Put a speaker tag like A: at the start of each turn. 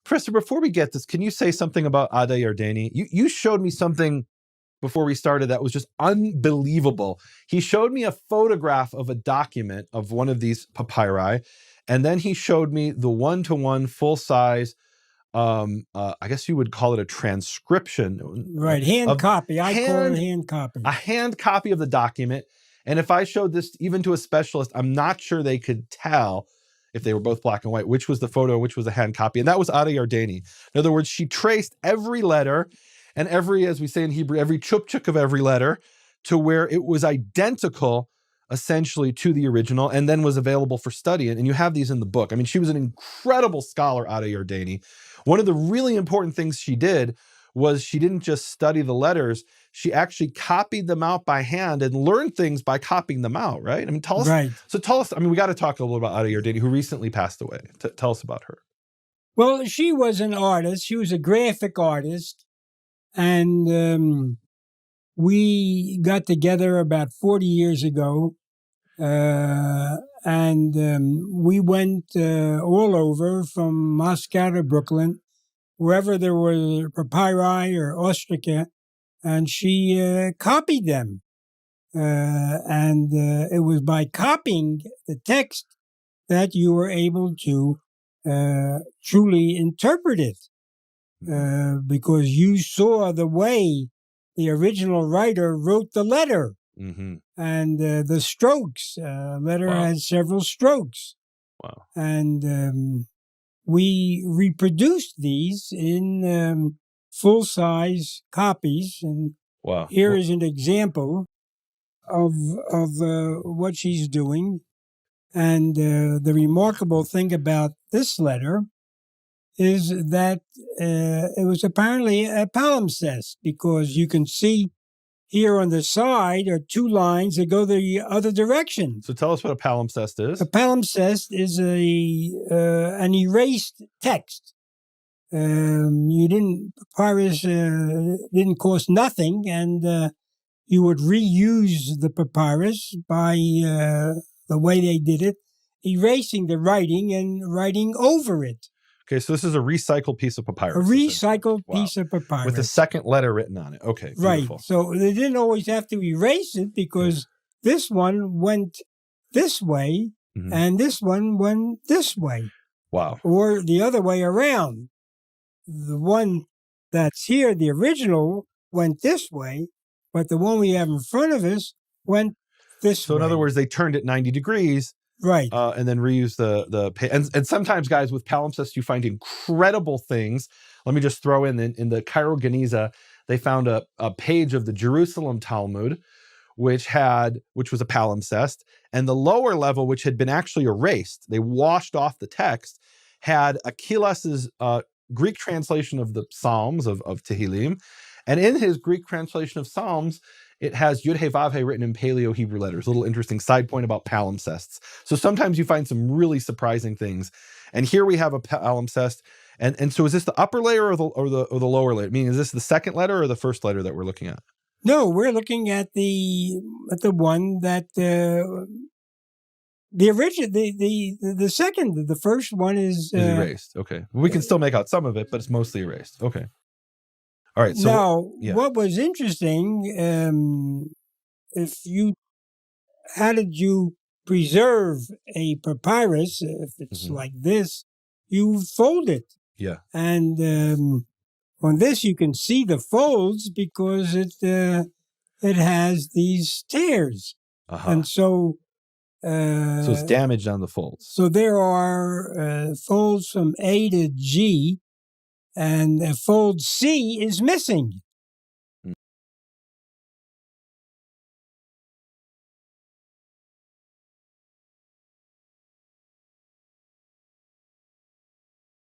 A: Professor, before we get this, can you say something about Ada Yardeni? You showed me something before we started that was just unbelievable. He showed me a photograph of a document of one of these papyri, and then he showed me the one-to-one full-size, I guess you would call it a transcription.
B: Right, hand copy. I call it hand copy.
A: A hand copy of the document. And if I showed this even to a specialist, I'm not sure they could tell, if they were both black and white, which was the photo, which was a hand copy. And that was Ada Yardeni. In other words, she traced every letter and every, as we say in Hebrew, every chupchuk of every letter to where it was identical, essentially, to the original, and then was available for study. And you have these in the book. I mean, she was an incredible scholar, Ada Yardeni. One of the really important things she did was she didn't just study the letters, she actually copied them out by hand and learned things by copying them out, right? I mean, tell us.
B: Right.
A: So tell us, I mean, we got to talk a little about Ada Yardeni, who recently passed away. Tell us about her.
B: Well, she was an artist. She was a graphic artist. And we got together about 40 years ago. And we went all over, from Moscow to Brooklyn, wherever there were papyri or ostraka, and she copied them. And it was by copying the text that you were able to truly interpret it, because you saw the way the original writer wrote the letter.
A: Mm-hmm.
B: And the strokes. Letter had several strokes.
A: Wow.
B: And we reproduced these in full-size copies. And here is an example of what she's doing. And the remarkable thing about this letter is that it was apparently a palimpsest, because you can see here on the side are two lines that go the other direction.
A: So tell us what a palimpsest is.
B: A palimpsest is an erased text. Papyrus didn't cost nothing, and you would reuse the papyrus by the way they did it, erasing the writing and writing over it.
A: Okay, so this is a recycled piece of papyrus.
B: A recycled piece of papyrus.
A: With the second letter written on it. Okay, beautiful.
B: Right. So they didn't always have to erase it, because this one went this way, and this one went this way.
A: Wow.
B: Or the other way around. The one that's here, the original, went this way, but the one we have in front of us went this way.
A: So in other words, they turned it 90 degrees.
B: Right.
A: And then reuse and sometimes, guys, with palimpsests, you find incredible things. Let me just throw in the Cairo Geniza, they found a page of the Jerusalem Talmud, which was a palimpsest, and the lower level, which had been actually erased, they washed off the text, had Achilles' Greek translation of the Psalms of Tehillim, and in his Greek translation of Psalms, it has Yud He Vav He written in Paleo Hebrew letters. A little interesting side point about palimpsests. So sometimes you find some really surprising things. And here we have a palimpsest. And so is this the upper layer or the lower layer? Meaning, is this the second letter or the first letter that we're looking at?
B: No, we're looking at the one that the original, the second, the first one is
A: erased. Okay, we can still make out some of it, but it's mostly erased. Okay. All right. So
B: now, what was interesting, how did you preserve a papyrus? If it's like this, you fold it.
A: Yeah.
B: And on this, you can see the folds because it has these tears, and so
A: it's damaged on the folds.
B: So there are folds from A to G. And fold C is missing.